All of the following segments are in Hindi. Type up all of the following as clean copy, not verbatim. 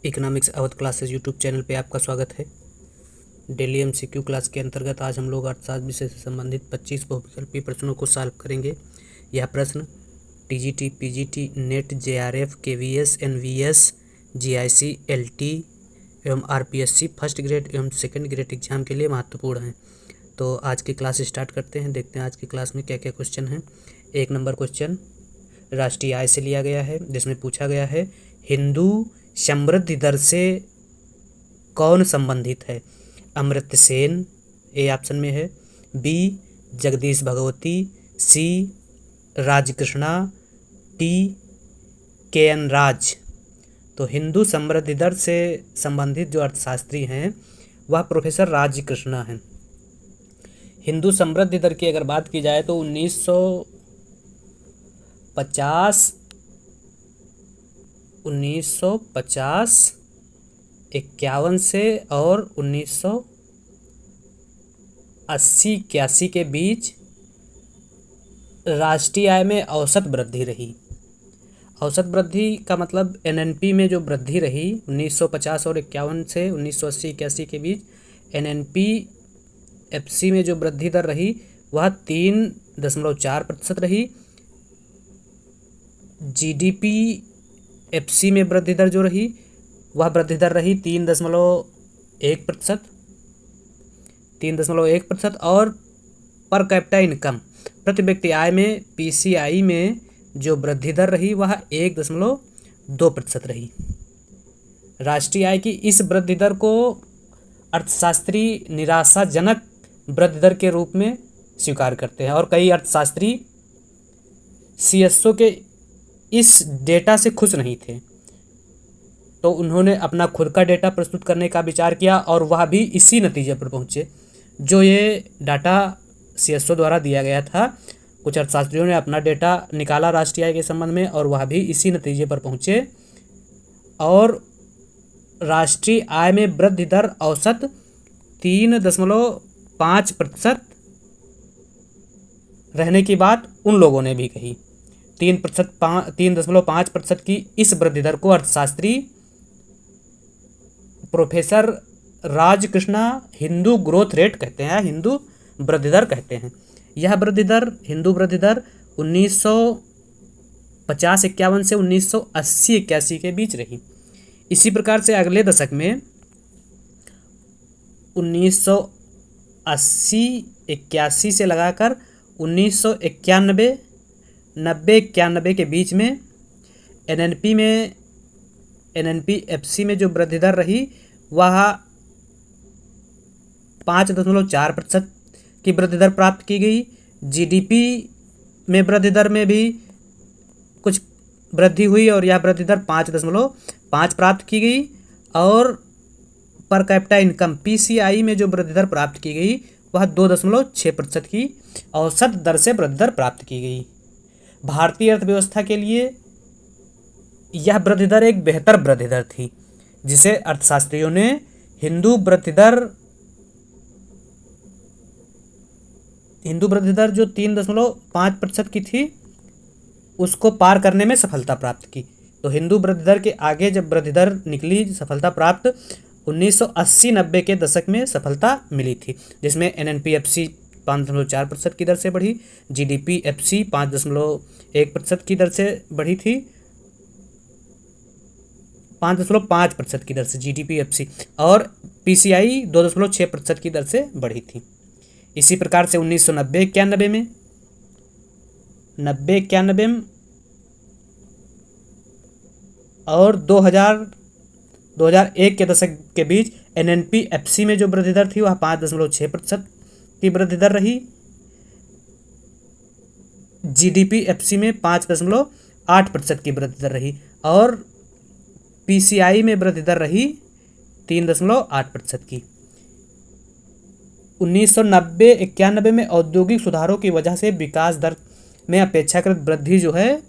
Economics Awadh classes YouTube channel पे आपका स्वागत है। डेली एमसीक्यू क्लास के अंतर्गत आज हम लोग अर्थशास्त्र विषय से संबंधित 25 बहुविकल्पीय प्रश्नों को सॉल्व करेंगे। यह प्रश्न TGT, PGT, NET, JRF, KVS, NVS, GIC, LT एवं आरपीएससी फर्स्ट ग्रेड एवं सेकंड ग्रेड एग्जाम के लिए महत्वपूर्ण हैं। तो आज की क्लास स्टार्ट करते हैं। देखते हैं आज की क्लास में क्या क्या क्वेश्चन हैं। 1 नंबर क्वेश्चन राष्ट्रीय आय से लिया गया है, जिसमें पूछा गया है हिंदू समृद्धि दर से कौन संबंधित है। अमर्त्य सेन ए ऑप्शन में है, बी जगदीश भगवती, सी राजकृष्णा, टी के एन राज। तो हिंदू समृद्धि दर से संबंधित जो अर्थशास्त्री हैं वह प्रोफेसर राजकृष्णा हैं। हिंदू समृद्धि दर की अगर बात की जाए तो 1950, 51 से और 1980-81 के बीच राष्ट्रीय आय में औसत वृद्धि रही। औसत वृद्धि का मतलब एनएनपी में जो वृद्धि रही 1950 और 51 से 1980-81 के बीच एनएनपी एफसी में जो वृद्धि दर रही वह 3.4% रही। जीडीपी एफसी में वृद्धि दर जो रही वह वृद्धि दर रही 3.1%। और पर कैपिटा इनकम प्रति व्यक्ति आय में पीसीआई में जो वृद्धि दर रही वह 1.2% रही। राष्ट्रीय आय की इस वृद्धि दर को अर्थशास्त्री निराशाजनक वृद्धि दर के रूप में स्वीकार करते हैं और कई अर्थशास्त्री सीएसओ के इस डेटा से खुश नहीं थे, तो उन्होंने अपना खुद का डेटा प्रस्तुत करने का विचार किया और वह भी इसी नतीजे पर पहुंचे जो ये डाटा सीएसओ द्वारा दिया गया था। कुछ अर्थशास्त्रियों ने अपना डेटा निकाला राष्ट्रीय आय के संबंध में और वह भी इसी नतीजे पर पहुंचे और राष्ट्रीय आय में वृद्धि दर औसत 3.5% रहने की बात उन लोगों ने भी कही। 3.5% की इस वृद्धि दर को अर्थशास्त्री professor Rajkrishna Hindu growth rate कहते हैं, हिंदू वृद्धि दर कहते हैं। यह वृद्धि दर हिंदू वृद्धि दर 1950-51 से 1980-81 के बीच रही। इसी प्रकार से अगले दशक में 1980-81 से लगाकर 1991-90-91 के बीच में एनएनपी एफसी में जो वृद्धि दर रही वह 5.4% की वृद्धि दर प्राप्त की गई। जीडीपी में वृद्धि दर में भी कुछ वृद्धि हुई और यह वृद्धि दर 5.5 प्राप्त की गई और पर कैपिटा इनकम पीसीआई में जो वृद्धि दर प्राप्त की गई वह 2.6% की औसत दर से वृद्धि दर प्राप्त की गई। भारतीय अर्थव्यवस्था के लिए यह वृद्धि दर एक बेहतर वृद्धि दर थी, जिसे अर्थशास्त्रियों ने हिंदू वृद्धि दर जो 3.5% की थी उसको पार करने में सफलता प्राप्त की। तो हिंदू वृद्धि दर के आगे जब वृद्धि दर निकली सफलता प्राप्त 1980-90 के दशक में सफलता मिली थी, जिसमें एनएनपीएफसी 5.4% की दर से बढ़ी, जीडीपी एफसी 5.1% की दर से बढ़ी थी, 5.5% की दर से जीडीपी एफसी और पीसीआई 2.6% की दर से बढ़ी थी। इसी प्रकार से 1990-91 में 90-91 और 2001 के दशक के बीच एनएनपी एफसी में जो वृद्धि दर थी वह 5.6% की वृद्धि दर रही। जीडीपी एफसी में 5.8% की वृद्धि दर रही और पीसीआई में वृद्धि दर रही 3.8% की। 1990-91 में औद्योगिक सुधारों की वजह से विकास दर में अपेक्षाकृत वृद्धि जो है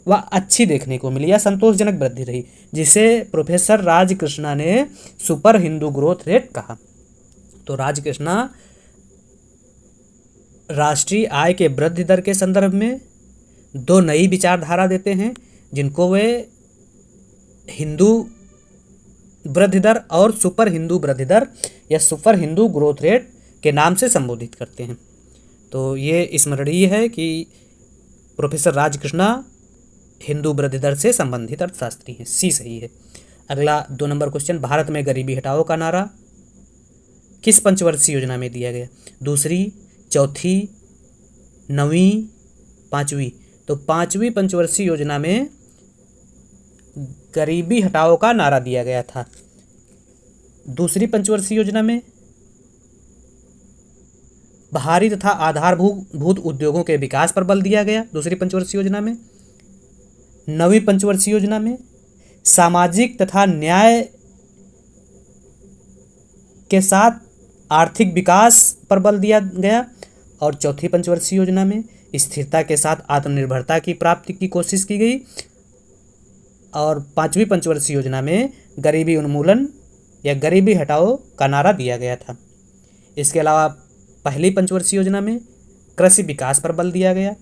वह अच्छी देखने को मिली या संतोषजनक वृद्धि रही, जिसे प्रोफेसर राजकृष्णा ने सुपर हिंदू ग्रोथ रेट कहा। तो राजकृष्णा राष्ट्रीय आय के वृद्धि दर के संदर्भ में 2 नई विचारधारा देते हैं जिनको वे हिंदू वृद्धि दर और सुपर हिंदू वृद्धि दर या सुपर हिंदू ग्रोथ रेट के नाम से संबोधित करते हैं। तो ये स्मरणीय है कि प्रोफेसर राजकृष्णा हिंदू वृद्धि दर से संबंधित अर्थशास्त्री हैं। सी सही है। अगला 2 नंबर क्वेश्चन, भारत में गरीबी हटाओ का नारा किस पंचवर्षीय योजना में दिया गया? दूसरी, चौथी, 9वीं, 5वीं? तो 5वीं पंचवर्षीय योजना में गरीबी हटाओ का नारा दिया गया था। दूसरी पंचवर्षीय योजना में भारी तथा आधारभूत उद्योगों के विकास पर बल दिया गया। दूसरी पंचवर्षीय योजना में 9वीं पंचवर्षीय योजना में सामाजिक तथा न्याय के साथ आर्थिक विकास पर बल दिया गया। और चौथी पंचवर्षीय योजना में स्थिरता के साथ आत्मनिर्भरता की प्राप्ति की कोशिश की गई। और 5वीं पंचवर्षीय योजना में गरीबी उन्मूलन या गरीबी हटाओ का नारा दिया गया था। इसके अलावा पहली पंचवर्षीय योजना में कृषि विकास पर बल दिया गया।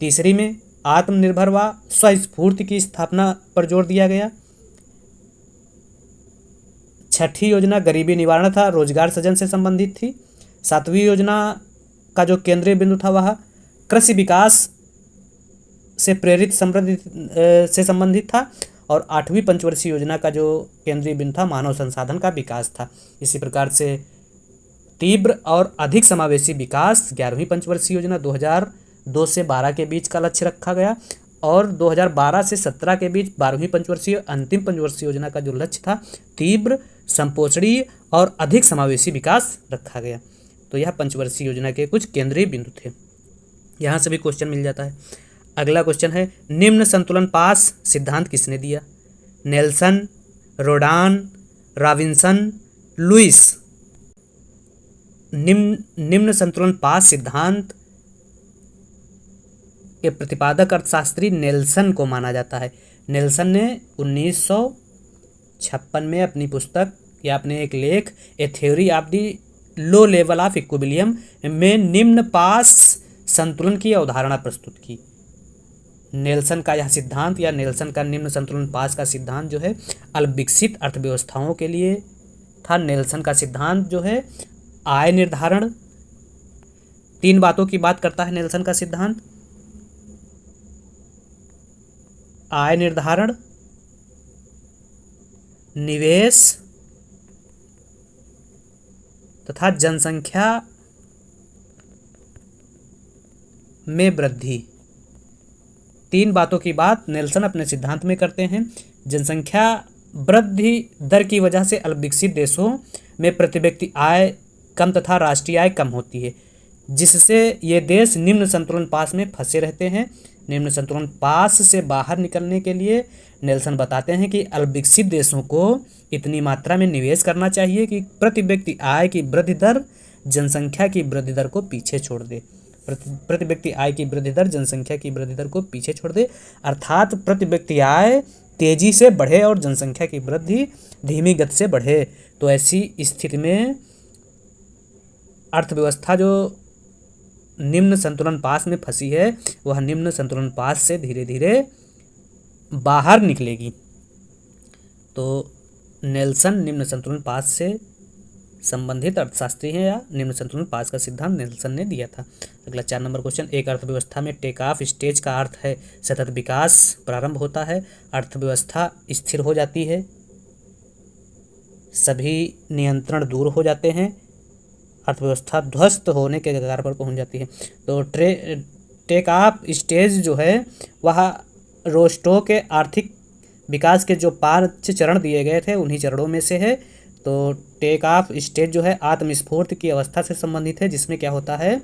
तीसरी में आत्मनिर्भर व स्वस्फूर्ति की स्थापना पर जोर दिया गया। छठी योजना गरीबी निवारण था, रोजगार सृजन से संबंधित थी। 7वीं योजना का जो केंद्रीय बिंदु था वह कृषि विकास से प्रेरित समृद्धि से संबंधित था। और 8वीं पंचवर्षीय योजना का जो केंद्रीय बिंदु था मानव संसाधन का विकास था। इसी प्रकार से तीव्र और अधिक समावेशी विकास 11वीं पंचवर्षीय योजना 2002 से 12 के बीच का लक्ष्य रखा गया। और 2012 से 17 के बीच 12वीं पंचवर्षीय अंतिम पंचवर्षीय योजना का जो लक्ष्य था तीव्र, संपोषणीय और अधिक समावेशी विकास रखा गया। तो यह पंचवर्षीय योजना के कुछ केंद्रीय बिंदु थे। यहाँ से भी क्वेश्चन मिल जाता है। अगला क्वेश्चन है, निम्न संतुलन पास सिद्धांत किसने दिया? Nelson, Rodan, Robinson, Lewis? निम्न संतुलन पास सिद्धांत के प्रतिपादक अर्थशास्त्री नेल्सन को माना जाता है। नेल्सन ने 1956 में अपनी पुस्तक या अपने एक लेख ए theory of the low level of equilibrium में निम्न पास संतुलन की अवधारणा प्रस्तुत की। नेल्सन का यह सिद्धांत या नेल्सन का निम्न संतुलन पास का सिद्धांत जो है अल्पविकसित अर्थव्यवस्थाओं के लिए था। नेल्सन का सिद्धांत जो है आय निर्धारण, 3 बातों की बात करता है नेल्सन का सिद्धांत। आय निर्धारण, निवेश तथा जनसंख्या में वृद्धि। 3 बातों की बात नेल्सन अपने सिद्धांत में करते हैं। जनसंख्या वृद्धि दर की वजह से अल्पविकसित देशों में प्रति व्यक्ति आय कम तथा राष्ट्रीय आय कम होती है, जिससे ये देश निम्न संतुलन पास में फंसे रहते हैं। निम्न संतुलन पास से बाहर निकलने के लिए नेल्सन बताते हैं कि अल्पविकसित देशों को इतनी मात्रा में निवेश करना चाहिए कि प्रति व्यक्ति आय की वृद्धि दर जनसंख्या की वृद्धि दर को पीछे छोड़ दे। प्रति व्यक्ति आय की वृद्धि दर जनसंख्या की वृद्धि दर को पीछे छोड़ दे, अर्थात प्रति व्यक्ति आय तेजी से बढ़े और जनसंख्या की वृद्धि धीमी गति से बढ़े। तो ऐसी स्थिति में अर्थव्यवस्था जो निम्न संतुलन पास में फंसी है वह निम्न संतुलन पास से धीरे धीरे बाहर निकलेगी। तो नेल्सन निम्न संतुलन पास से संबंधित अर्थशास्त्री हैं या निम्न संतुलन पास का सिद्धांत नेल्सन ने दिया था। अगला 4 नंबर क्वेश्चन, एक अर्थव्यवस्था में टेक ऑफ स्टेज का अर्थ है सतत विकास प्रारंभ होता है, अर्थव्यवस्था स्थिर हो जाती है, सभी नियंत्रण दूर हो जाते हैं, अर्थव्यवस्था ध्वस्त होने के कगार पर पहुंच जाती है। तो टेक ऑफ स्टेज जो है वह रोस्टो के आर्थिक विकास के जो 5 चरण दिए गए थे उन्हीं चरणों में से है। तो टेक ऑफ स्टेज जो है आत्मस्फूर्ति की अवस्था से संबंधित है, जिसमें क्या होता है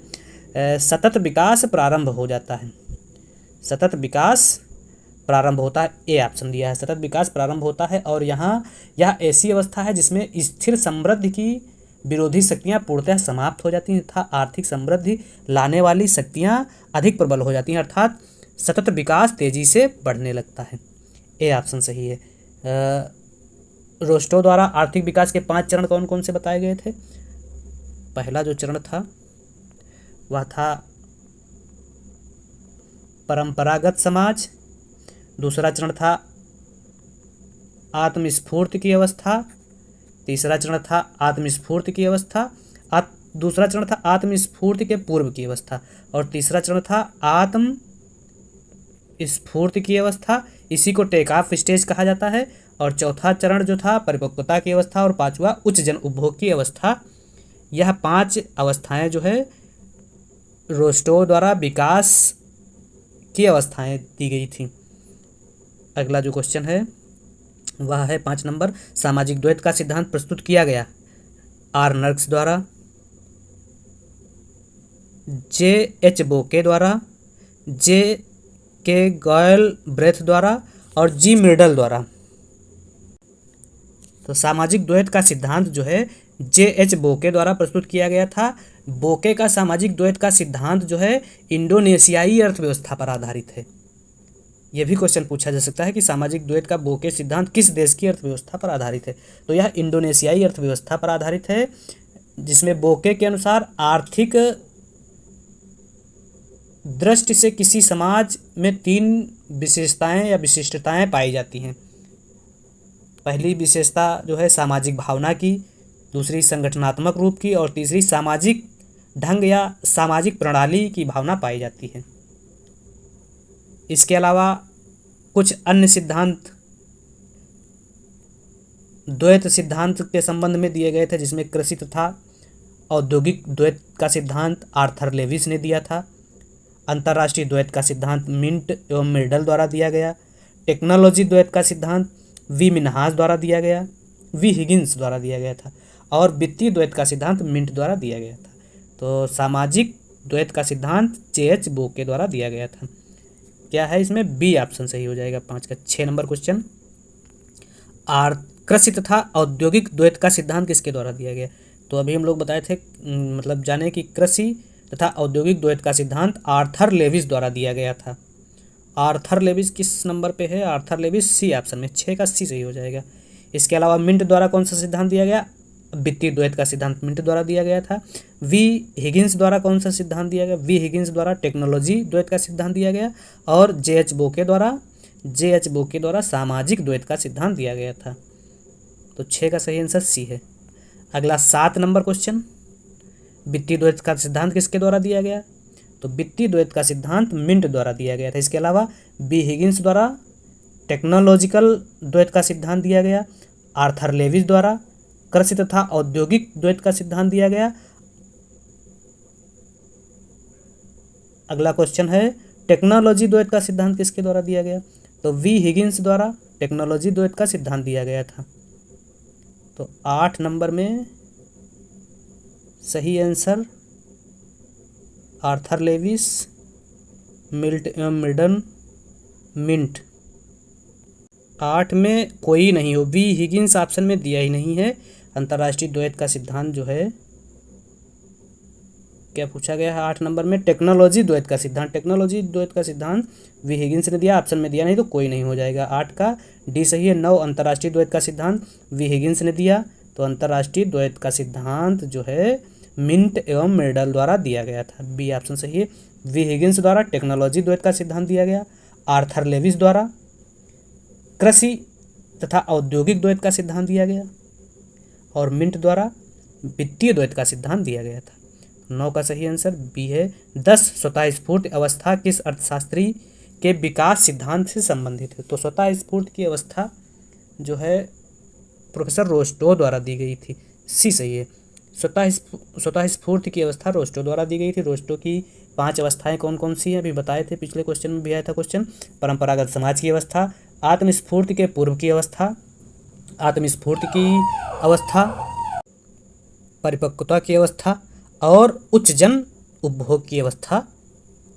सतत विकास प्रारंभ हो जाता है। सतत विकास प्रारंभ होता है, ए ऑप्शन दिया है, सतत विकास प्रारंभ होता है। और यहाँ यह ऐसी अवस्था है जिसमें स्थिर समृद्धि की विरोधी शक्तियाँ पूर्णतः समाप्त हो जाती हैं तथा आर्थिक समृद्धि लाने वाली शक्तियाँ अधिक प्रबल हो जाती हैं, अर्थात सतत विकास तेजी से बढ़ने लगता है। ए ऑप्शन सही है। रोस्टो द्वारा आर्थिक विकास के 5 चरण कौन कौन से बताए गए थे? पहला जो चरण था वह था परंपरागत समाज, दूसरा चरण था आत्मस्फूर्ति की अवस्था, तीसरा चरण था आत्मस्फूर्ति की अवस्था, दूसरा चरण था आत्मस्फूर्ति के पूर्व की अवस्था, और तीसरा चरण था आत्म स्फूर्ति की अवस्था, इसी को टेक ऑफ स्टेज कहा जाता है। और चौथा चरण जो था परिपक्वता की अवस्था, और पांचवा उच्च जन उपभोग की अवस्था। यह 5 अवस्थाएं जो है रोस्टो द्वारा विकास की अवस्थाएं दी गई थी। अगला जो क्वेश्चन है वह है 5 नंबर, सामाजिक द्वैत का सिद्धांत प्रस्तुत किया गया आर नर्क्स द्वारा, जे एच बोके द्वारा, जे के गॉयल ब्रेथ द्वारा और जी मिर्डल द्वारा। तो सामाजिक द्वैत का सिद्धांत जो है जे एच बोके द्वारा प्रस्तुत किया गया था। बोके का सामाजिक द्वैत का सिद्धांत जो है इंडोनेशियाई अर्थव्यवस्था पर आधारित है। यह भी क्वेश्चन पूछा जा सकता है कि सामाजिक द्वैत का बोके सिद्धांत किस देश की अर्थव्यवस्था पर आधारित है, तो यह इंडोनेशियाई अर्थव्यवस्था पर आधारित है, जिसमें बोके के अनुसार आर्थिक दृष्टि से किसी समाज में 3 विशेषताएं या विशिष्टताएं पाई जाती हैं। पहली विशेषता जो है सामाजिक भावना की, दूसरी संगठनात्मक रूप की, और तीसरी सामाजिक ढंग या सामाजिक प्रणाली की भावना पाई जाती है। इसके अलावा कुछ अन्य सिद्धांत द्वैत सिद्धांत के संबंध में दिए गए थे, जिसमें कृषि तथा औद्योगिक द्वैत का सिद्धांत आर्थर लेविस ने दिया था। अंतर्राष्ट्रीय द्वैत का सिद्धांत मिंट एवं मिर्डल द्वारा दिया गया। टेक्नोलॉजी द्वैत का सिद्धांत वी मिन्हास द्वारा दिया गया, वी हिगिंस द्वारा दिया गया था, और वित्तीय द्वैत का सिद्धांत मिंट द्वारा दिया गया था। तो सामाजिक द्वैत का सिद्धांत जे एच बोके द्वारा दिया गया था। क्या है इसमें? बी ऑप्शन सही हो जाएगा 5 का। 6 नंबर क्वेश्चन, कृषि तथा औद्योगिक द्वैत का सिद्धांत किसके द्वारा दिया गया? तो अभी हम लोग बताए थे, मतलब जाने कि कृषि तथा औद्योगिक द्वैत का सिद्धांत आर्थर लेविस द्वारा दिया गया था। आर्थर लेविस किस नंबर पे है? आर्थर लेविस सी ऑप्शन में, 6 का सी सही हो जाएगा। इसके अलावा मिंट द्वारा कौन सा सिद्धांत दिया गया? वित्तीय द्वैत का सिद्धांत मिंट द्वारा दिया गया था। वी हिगिंस द्वारा कौन सा सिद्धांत दिया गया? वी हिगिंस द्वारा टेक्नोलॉजी द्वैत का सिद्धांत दिया गया। और जे एच बोके द्वारा सामाजिक द्वैत का सिद्धांत दिया गया था। तो 6 का सही आंसर सी है। अगला 7 नंबर क्वेश्चन, वित्तीय द्वैत का सिद्धांत किसके द्वारा दिया गया? तो वित्तीय द्वैत का सिद्धांत मिंट द्वारा दिया गया था। इसके अलावा बी हिगिंस द्वारा टेक्नोलॉजिकल द्वैत का सिद्धांत दिया गया, आर्थर लेविस द्वारा कृषि तथा औद्योगिक द्वैत का सिद्धांत दिया गया। अगला क्वेश्चन है, टेक्नोलॉजी द्वैत का सिद्धांत किसके द्वारा दिया गया? तो वी हिगिंस द्वारा टेक्नोलॉजी द्वैत का सिद्धांत दिया गया था। तो 8 नंबर में सही answer Arthur Lewis, Milton, Mint. 8 में कोई नहीं हो, वी हिगिंस ऑप्शन में दिया ही नहीं है। अंतर्राष्ट्रीय द्वैत का सिद्धांत जो है, क्या पूछा गया है 8 नंबर में? टेक्नोलॉजी द्वैत का सिद्धांत। टेक्नोलॉजी द्वैत का सिद्धांत वी हिगिंस ने दिया, ऑप्शन में दिया नहीं, तो कोई नहीं हो जाएगा। 8 का डी सही है। 9 अंतर्राष्ट्रीय द्वैत का सिद्धांत वी हिगिंस ने दिया, तो अंतर्राष्ट्रीय द्वैत का सिद्धांत जो है मिंट एवं मिर्डल द्वारा दिया गया था। बी ऑप्शन सही है। वी हिगिंस द्वारा टेक्नोलॉजी द्वैत का सिद्धांत दिया गया, आर्थर लेविस द्वारा कृषि तथा औद्योगिक द्वैत का सिद्धांत दिया गया, और मिंट द्वारा वित्तीय द्वैत का सिद्धांत दिया गया था। 9 का सही आंसर बी है। 10 स्वतः स्फूर्त अवस्था किस अर्थशास्त्री के विकास सिद्धांत से संबंधित है? तो स्वतः स्फूर्त की अवस्था जो है प्रोफेसर रोस्टो द्वारा दी गई थी। सी सही है। स्वतः स्फूर्त की अवस्था रोस्टो द्वारा दी गई थी। रोस्टो की 5 अवस्थाएं कौन कौन सी हैं अभी बताए थे, पिछले क्वेश्चन में भी आया था क्वेश्चन। परंपरागत समाज की अवस्था, आत्मस्फूर्ति के पूर्व की अवस्था, आत्मस्फूर्ति की अवस्था, परिपक्वता की अवस्था और उच्च जन उपभोग की अवस्था।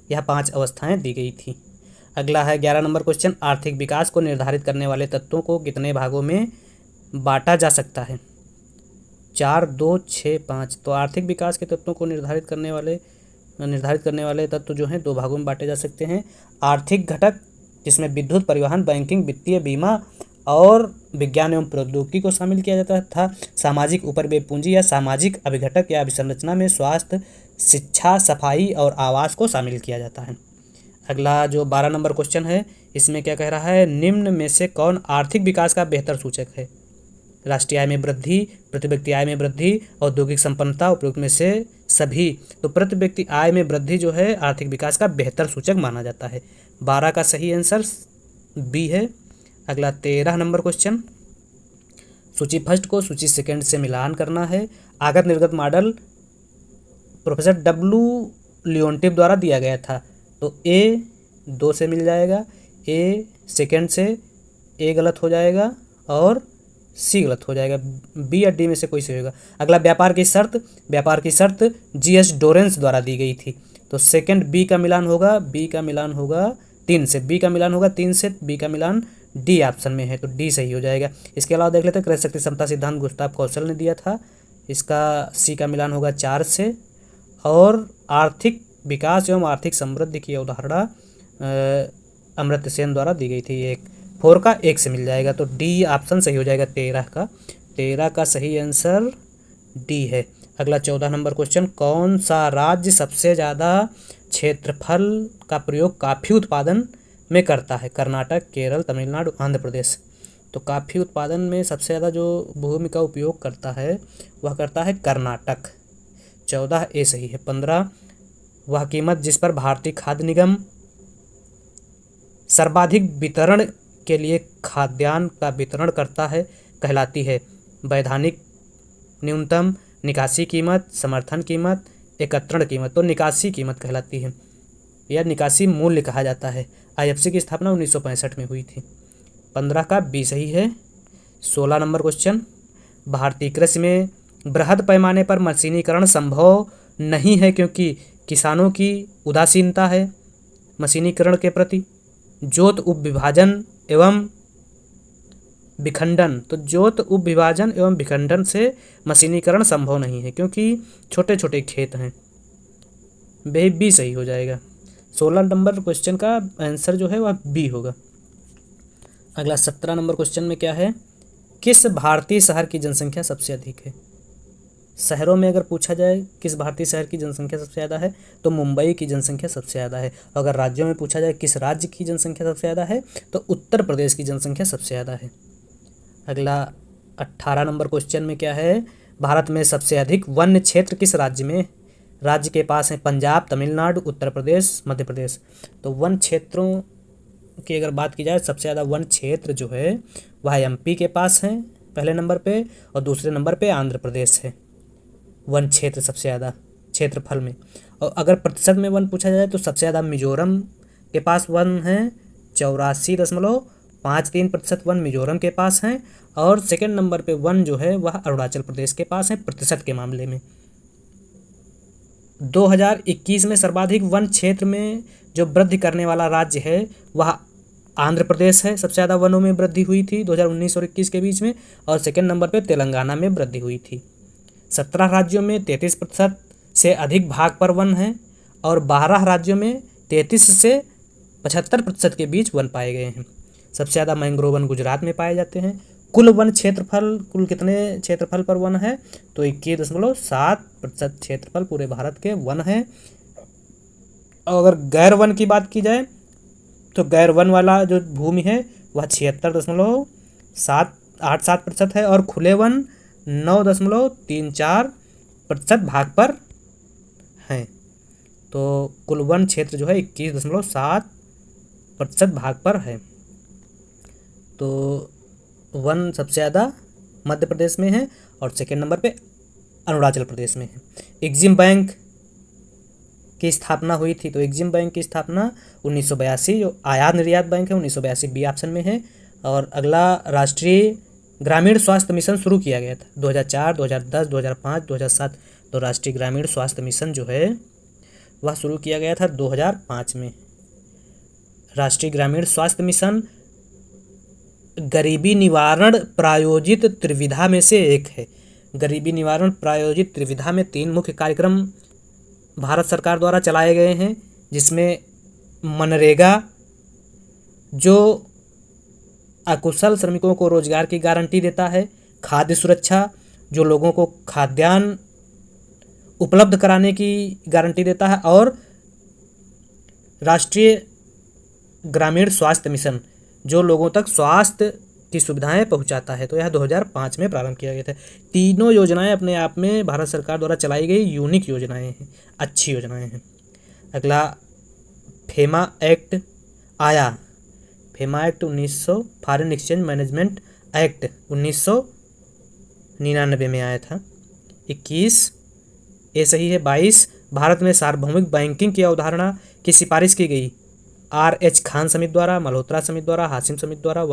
यह 5 अवस्थाएं दी गई थी। अगला है 11 नंबर क्वेश्चन, आर्थिक विकास को निर्धारित करने वाले तत्वों को कितने भागों में बांटा जा सकता है? 4, 2, 6, 5। तो आर्थिक विकास के तत्वों को निर्धारित करने वाले तत्व जो हैं 2 भागों में बांटे जा सकते हैं। आर्थिक घटक, जिसमें विद्युत, परिवहन, बैंकिंग, वित्तीय, बीमा और विज्ञान एवं प्रौद्योगिकी को शामिल किया जाता था। सामाजिक उपरिव्यय पूंजी या सामाजिक अभिघटक या अभिसंरचना में स्वास्थ्य, शिक्षा, सफाई और आवास को शामिल किया जाता है। अगला जो 12 नंबर क्वेश्चन है, इसमें क्या कह रहा है, निम्न में से कौन आर्थिक विकास का बेहतर सूचक है? राष्ट्रीय आय में वृद्धि, प्रति व्यक्ति आय में वृद्धि, औद्योगिक संपन्नता, उपयुक्त में से सभी। तो प्रति व्यक्ति आय में वृद्धि जो है आर्थिक विकास का बेहतर सूचक माना जाता है। 12 का सही आंसर बी है। अगला 13 नंबर क्वेश्चन, सूची फर्स्ट को सूची सेकंड से मिलान करना है। आगत निर्गत मॉडल प्रोफेसर डब्ल्यू लियोन्टिफ द्वारा दिया गया था। तो ए 2 से मिल जाएगा, ए सेकंड से ए गलत हो जाएगा और सी गलत हो जाएगा, बी या डी में से कोई से होगा। अगला व्यापार की शर्त जीएस डोरेंस द्वारा दी गई थी। तो सेकंड बी का मिलान होगा, बी का मिलान होगा 3 से, बी का मिलान होगा 3 से, बी का मिलान डी ऑप्शन में है, तो डी सही हो जाएगा। इसके अलावा देख लेते हैं, क्रय शक्ति समता सिद्धांत गुस्ताव कौशल ने दिया था, इसका सी का मिलान होगा 4 से। और आर्थिक विकास एवं आर्थिक समृद्धि की अवधारणा अमर्त्य सेन द्वारा दी गई थी, 4 का 1 से मिल जाएगा, तो डी ऑप्शन सही हो जाएगा 13 का सही आंसर डी है। अगला 14 नंबर क्वेश्चन, कौन सा राज्य सबसे ज़्यादा क्षेत्रफल का प्रयोग कॉफ़ी उत्पादन में करता है? कर्नाटक, केरल, तमिलनाडु, आंध्र प्रदेश। तो कॉफ़ी उत्पादन में सबसे ज़्यादा जो भूमि का उपयोग करता है वह करता है कर्नाटक, 14 ए सही है। 15, वह कीमत जिस पर भारतीय खाद्य निगम सर्वाधिक वितरण के लिए खाद्यान्न का वितरण करता है कहलाती है? वैधानिक न्यूनतम, निकासी कीमत, समर्थन कीमत, एकत्रण कीमत। तो निकासी कीमत कहलाती है या निकासी मूल्य कहा जाता है। आईएफसी की स्थापना 1965 में हुई थी। 15 का बी सही है। 16 नंबर क्वेश्चन, भारतीय कृषि में बृहद पैमाने पर मशीनीकरण संभव नहीं है क्योंकि किसानों की उदासीनता है मशीनीकरण के प्रति। जोत उपविभाजन एवं विखंडन, तो जोत उपविभाजन एवं विखंडन से मशीनीकरण संभव नहीं है क्योंकि छोटे छोटे खेत हैं, वही बी सही हो जाएगा। 16 नंबर क्वेश्चन का आंसर जो है वह बी होगा। अगला 17 नंबर क्वेश्चन में क्या है, किस भारतीय शहर की जनसंख्या सबसे अधिक है? शहरों में अगर पूछा जाए किस भारतीय शहर की जनसंख्या सबसे ज़्यादा है तो मुंबई की जनसंख्या सबसे ज़्यादा है। अगर राज्यों में पूछा जाए किस राज्य की जनसंख्या सबसे ज़्यादा है तो उत्तर प्रदेश की जनसंख्या सबसे ज़्यादा है। अगला 18 नंबर क्वेश्चन में क्या है, भारत में सबसे अधिक वन्य क्षेत्र किस राज्य में? राज्य के पास है पंजाब, तमिलनाडु, उत्तर प्रदेश, मध्य प्रदेश। तो वन क्षेत्रों की अगर बात की जाए सबसे ज़्यादा वन क्षेत्र जो है वह एमपी के पास है पहले नंबर पे, और दूसरे नंबर पे आंध्र प्रदेश है वन क्षेत्र सबसे ज़्यादा क्षेत्रफल में। और अगर प्रतिशत में वन पूछा जाए तो सबसे ज़्यादा मिजोरम के पास वन है, 84.53% वन मिजोरम के पास हैं, और सेकंड नंबर पे वन जो है वह अरुणाचल प्रदेश के पास है प्रतिशत के मामले में। 2021 में सर्वाधिक वन क्षेत्र में जो वृद्धि करने वाला राज्य है वह आंध्र प्रदेश है, सबसे ज़्यादा वनों में वृद्धि हुई थी 2019 और 21 के बीच में, और सेकंड नंबर पे तेलंगाना में वृद्धि हुई थी। 17 राज्यों में 33% से अधिक भाग पर वन है और 12 राज्यों में 33 से 75% के बीच वन पाए गए हैं। सबसे ज़्यादा मैंग्रोव वन गुजरात में पाए जाते हैं। कुल वन क्षेत्रफल, कुल कितने क्षेत्रफल पर वन है तो 21.7% क्षेत्रफल पूरे भारत के वन है। और अगर गैर वन की बात की जाए तो गैर वन वाला जो भूमि है वह 76.87% है और खुले वन 9.34% भाग पर हैं। तो कुल वन क्षेत्र जो है 21.7% भाग पर है। तो वन सबसे ज़्यादा मध्य प्रदेश में है और सेकेंड नंबर पे अरुणाचल प्रदेश में है। एग्जिम बैंक की स्थापना हुई थी, तो एग्जिम बैंक की स्थापना 1982, जो आयात निर्यात बैंक है 1982 बी ऑप्शन में है। और अगला राष्ट्रीय ग्रामीण स्वास्थ्य मिशन शुरू किया गया था 2004, 2010, 2005, 2007। तो राष्ट्रीय ग्रामीण स्वास्थ्य मिशन जो है वह शुरू किया गया था 2005 में। राष्ट्रीय ग्रामीण स्वास्थ्य मिशन गरीबी निवारण प्रायोजित त्रिविधा में से एक है। गरीबी निवारण प्रायोजित त्रिविधा में 3 मुख्य कार्यक्रम भारत सरकार द्वारा चलाए गए हैं, जिसमें मनरेगा जो अकुशल श्रमिकों को रोजगार की गारंटी देता है, खाद्य सुरक्षा जो लोगों को खाद्यान्न उपलब्ध कराने की गारंटी देता है, और राष्ट्रीय ग्रामीण स्वास्थ्य मिशन, जो लोगों तक स्वास्थ्य की सुविधाएं पहुंचाता है, तो यह 2005 में प्रारंभ किया गया था। तीनों योजनाएं अपने आप में भारत सरकार द्वारा चलाई गई यूनिक योजनाएं हैं, अच्छी योजनाएं हैं। अगला फेमा एक्ट आया। FEMA act 1900, foreign exchange management act 1999 में आया था। 21 ये सही है। 22 भारत में सार्वभौमिक बैंकिंग की अवधारणा की सिफारिश की गई। R.H. खान समिति द्वारा, मल्होत्रा समिति द्वारा, हाशिम समिति द्वारा,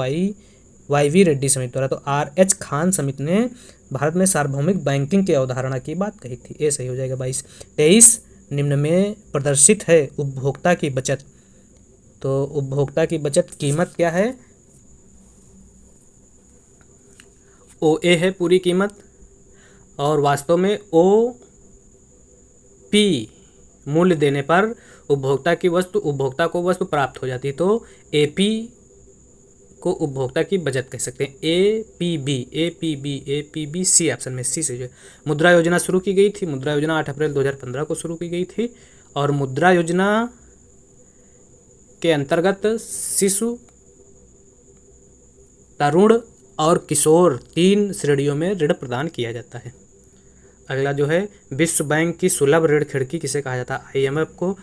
Y.V. रेड्डी समिति द्वारा। तो R.H. खान समिति ने भारत में सार्वभौमिक बैंकिंग की अवधारणा की बात कही थी, ये सही हो जाएगा 22। 23 निम्न में प्रदर्शित है उपभोक्ता की बचत। तो उपभोक्ता की बचत कीमत क्या है? OA है पूरी कीमत, और वास्तव में OP मूल्य देने पर उपभोक्ता को वस्तु प्राप्त हो जाती है। तो AP को उपभोक्ता की बचत कह सकते हैं। APB C ऑप्शन में, C से। मुद्रा योजना शुरू की गई थी। मुद्रा योजना 8 अप्रैल 2015 को शुरू की गई थी, और मुद्रा योजना के अंतर्गत शिशु, तरुण और किशोर 3 श्रेणियों में ऋण प्रदान किया जाता है। अगला जो है विश्व बैंक की सुलभ ऋण खिड़की किसे कहा जाता है? IMF को,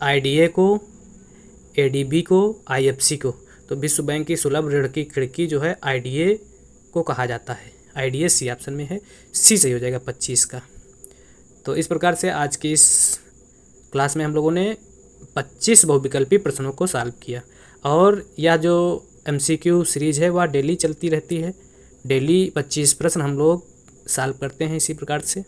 IDA को, ADB को, IFC को। तो विश्व बैंक की सुलभ ऋण की खिड़की जो है IDA को कहा जाता है। IDA C ऑप्शन में है, C सही हो जाएगा 25 का। तो इस प्रकार से आज की इस क्लास में हम लोगों ने 25 बहुविकल्पी प्रश्नों को सॉल्व किया, और यह जो MCQ सीरीज़ है वह डेली चलती रहती है। डेली 25 प्रश्न हम लोग सॉल्व करते हैं इसी प्रकार से।